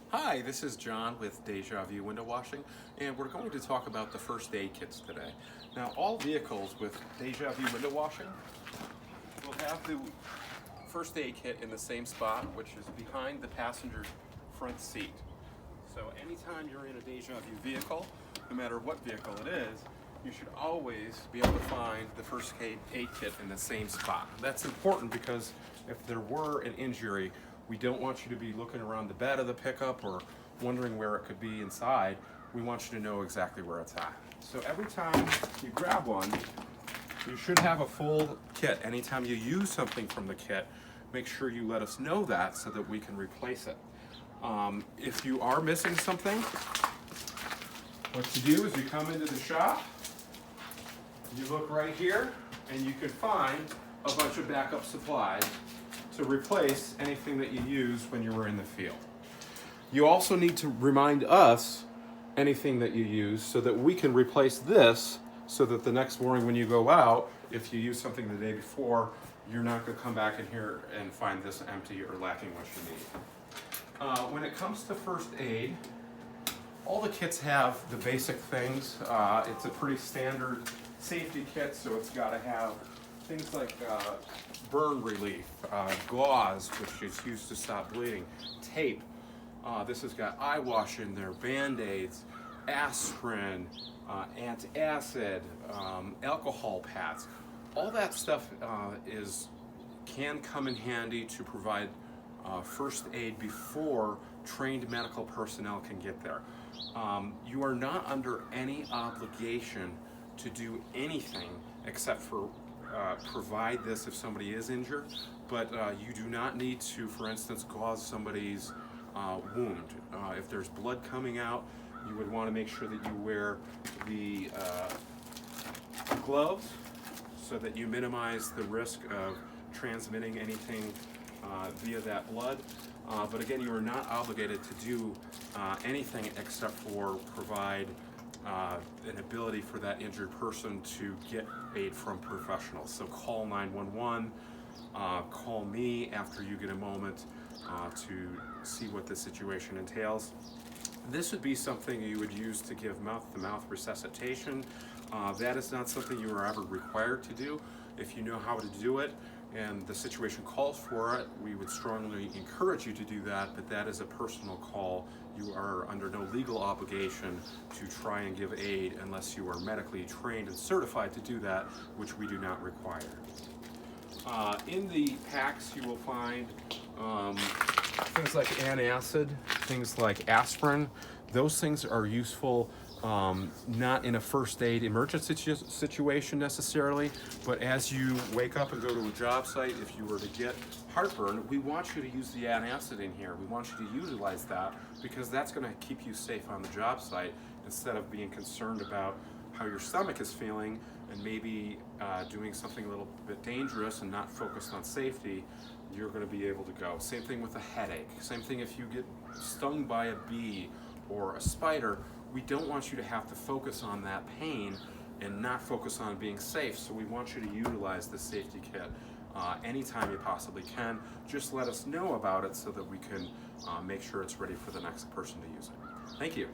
Hi, this is John with Deja Vu Window Washing, and we're going to talk about the first aid kits today. Now, all vehicles with Deja Vu Window Washing will have the first aid kit in the same spot, which is behind the passenger's front seat. So anytime you're in a Deja Vu vehicle, no matter what vehicle it is, you should always be able to find the first aid kit in the same spot. That's important because if there were an injury, we don't want you to be looking around the bed of the pickup or wondering where it could be inside. We want you to know exactly where it's at. So every time you grab one, you should have a full kit. Anytime you use something from the kit, make sure you let us know that so that we can replace it. If you are missing something, what you do is you come into the shop, you look right here, and you can find a bunch of backup supplies to replace anything that you used when you were in the field. You also need to remind us anything that you use so that we can replace this so that the next morning when you go out, if you use something the day before, you're not going to come back in here and find this empty or lacking what you need. When it comes to first aid, all the kits have the basic things. It's a pretty standard safety kit, so it's got to have things like burn relief, gauze, which is used to stop bleeding, tape. This has got eye wash in there, Band-Aids, aspirin, antacid, alcohol pads. All that stuff can come in handy to provide first aid before trained medical personnel can get there. You are not under any obligation to do anything except for provide this if somebody is injured, but you do not need to, for instance, gauze somebody's wound. If there's blood coming out, you would want to make sure that you wear the gloves so that you minimize the risk of transmitting anything via that blood. But again, you are not obligated to do anything except for provide an ability for that injured person to get aid from professionals. So call 911, call me after you get a moment to see what the situation entails. This would be something you would use to give mouth-to-mouth resuscitation. That is not something you are ever required to do. If you know how to do it and the situation calls for it, we would strongly encourage you to do that, but that is a personal call. You are under no legal obligation to try and give aid unless you are medically trained and certified to do that, which we do not require. In the packs you will find things like antacid, things like aspirin. Those things are useful not in a first aid emergency situation necessarily, but as you wake up and go to a job site, if you were to get heartburn, we want you to use the antacid in here. We want you to utilize that because that's going to keep you safe on the job site instead of being concerned about how your stomach is feeling and maybe doing something a little bit dangerous and not focused on safety. You're going to be able to go. Same thing with a headache. Same thing if you get stung by a bee or a spider. We don't want you to have to focus on that pain and not focus on being safe. So we want you to utilize the safety kit anytime you possibly can. Just let us know about it so that we can make sure it's ready for the next person to use it. Thank you.